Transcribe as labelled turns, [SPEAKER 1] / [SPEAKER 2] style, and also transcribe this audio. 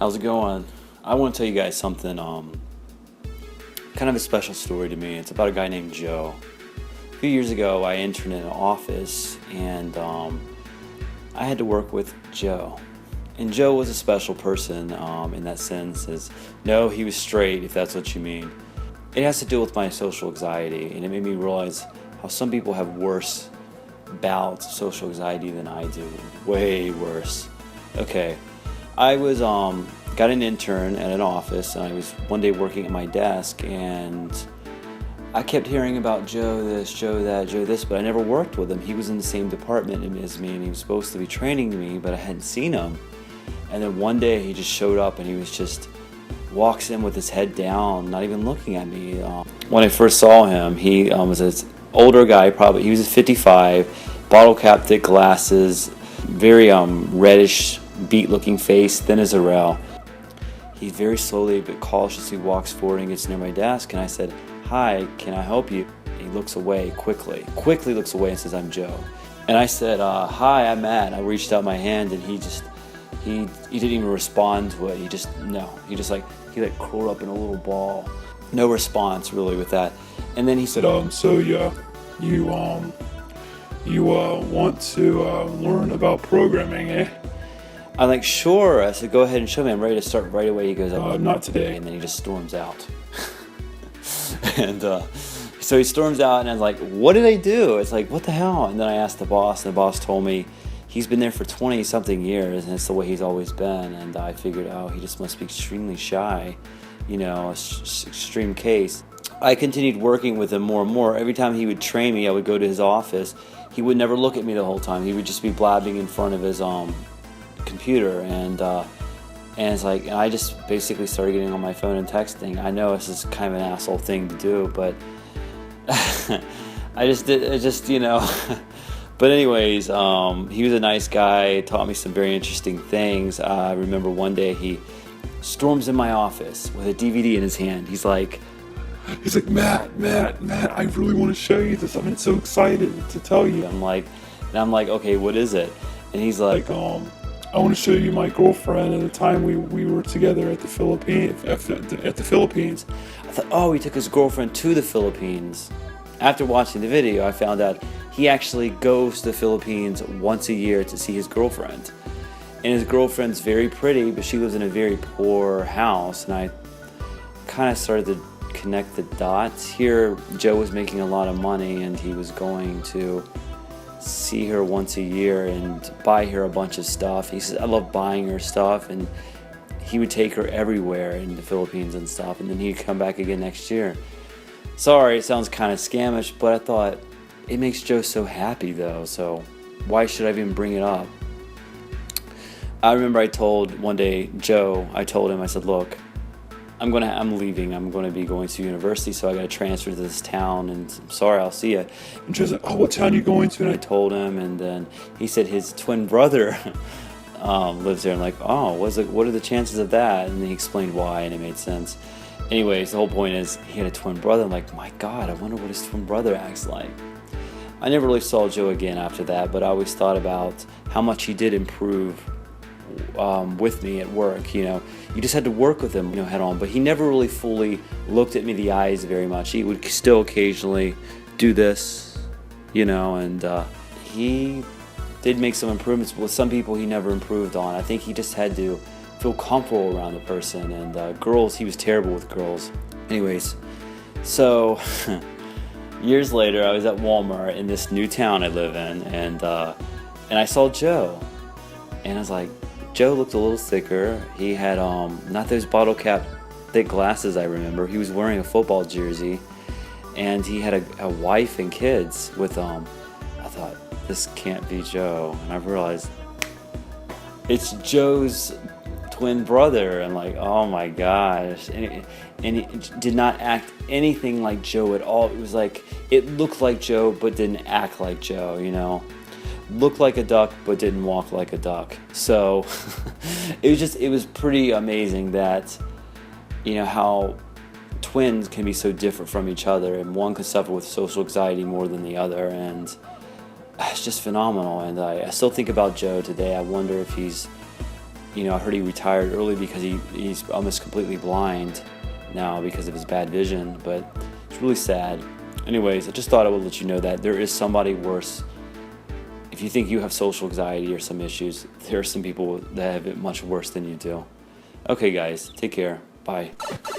[SPEAKER 1] How's it going? I want to tell you guys something, kind of a special story to me. It's about a guy named Joe. A few years ago, I interned in an office, and I had to work with Joe. And Joe was a special person in that sense. No, he was straight, if that's what you mean. It has to do with my social anxiety, and it made me realize how some people have worse bouts of social anxiety than I do. Way worse. Okay. I was got an intern at an office, and I was one day working at my desk, and I kept hearing about Joe this, Joe that, Joe this, but I never worked with him. He was in the same department as me, and he was supposed to be training me, but I hadn't seen him. And then one day he just showed up, and he was just walks in with his head down, not even looking at me. When I first saw him, he was an older guy, probably he was 55, bottle cap, thick glasses, very reddish, beat-looking face, thin as a rail. He very slowly but cautiously walks forward and gets near my desk, and I said, "Hi, can I help you?" He looks away quickly looks away and says, "I'm Joe." And I said, "Hi, I'm Matt." I reached out my hand, and he didn't even respond to it. He curled up in a little ball. No response really with that. And then he said,
[SPEAKER 2] So yeah, you want to learn about programming, eh?
[SPEAKER 1] I'm like, "Sure." I said, "Go ahead and show me. I'm ready to start right away." He goes,
[SPEAKER 2] Not today.
[SPEAKER 1] And then he just storms out. And so he storms out, and I was like, "What did I do?" It's like, what the hell? And then I asked the boss, and the boss told me he's been there for 20-something years, and it's the way he's always been. And I figured, he just must be extremely shy, extreme case. I continued working with him more and more. Every time he would train me, I would go to his office. He would never look at me the whole time. He would just be blabbing in front of his computer, and it's like, and I just basically started getting on my phone and texting. I know this is kind of an asshole thing to do, but I just did it. But anyways, he was a nice guy. Taught me some very interesting things. I remember one day he storms in my office with a DVD in his hand. He's like,
[SPEAKER 2] Matt, I really want to show you this. I'm so excited to tell you.
[SPEAKER 1] I'm like, "Okay, what is it?" And he's like,
[SPEAKER 2] I want to show you my girlfriend at the time we were together at the Philippines.
[SPEAKER 1] I thought, he took his girlfriend to the Philippines. After watching the video, I found out he actually goes to the Philippines once a year to see his girlfriend. And his girlfriend's very pretty, but she lives in a very poor house. And I kind of started to connect the dots. Here, Joe was making a lot of money, and he was going to see her once a year and buy her a bunch of stuff. He said, "I love buying her stuff," and he would take her everywhere in the Philippines and stuff, and then he'd come back again next year. Sorry, it sounds kind of scamish, but I thought, it makes Joe so happy though, so why should I even bring it up? I remember I told Joe, I said, "Look, I'm leaving. I'm going to be going to university, so I got to transfer to this town, and I'm sorry, I'll see you."
[SPEAKER 2] And Joe's like, "What town are you going to?"
[SPEAKER 1] And I told him, and then he said his twin brother lives there. I'm like, what are the chances of that? And then he explained why, and it made sense. Anyways, the whole point is he had a twin brother. I'm like, my God, I wonder what his twin brother acts like. I never really saw Joe again after that, but I always thought about how much he did improve with me at work. You just had to work with him, head on. But he never really fully looked at me in the eyes very much. He would still occasionally do this, and he did make some improvements. With some people, he never improved on. I think he just had to feel comfortable around the person. And girls, he was terrible with girls. Anyways, so years later, I was at Walmart in this new town I live in, and I saw Joe, and I was like, Joe looked a little thicker. He had not those bottle cap thick glasses I remember. He was wearing a football jersey, and he had a wife and kids with I thought, this can't be Joe, and I realized it's Joe's twin brother. And like, oh my gosh, and he did not act anything like Joe at all. It was like, it looked like Joe but didn't act like Joe, looked like a duck but didn't walk like a duck. So it was pretty amazing that how twins can be so different from each other, and one could suffer with social anxiety more than the other, and it's just phenomenal. And I still think about Joe today. I wonder if he's You know, I heard he retired early because he's almost completely blind now because of his bad vision, but it's really sad. Anyways, I just thought I would let you know that there is somebody worse. If you think you have social anxiety or some issues, there are some people that have it much worse than you do. Okay, guys, take care. Bye.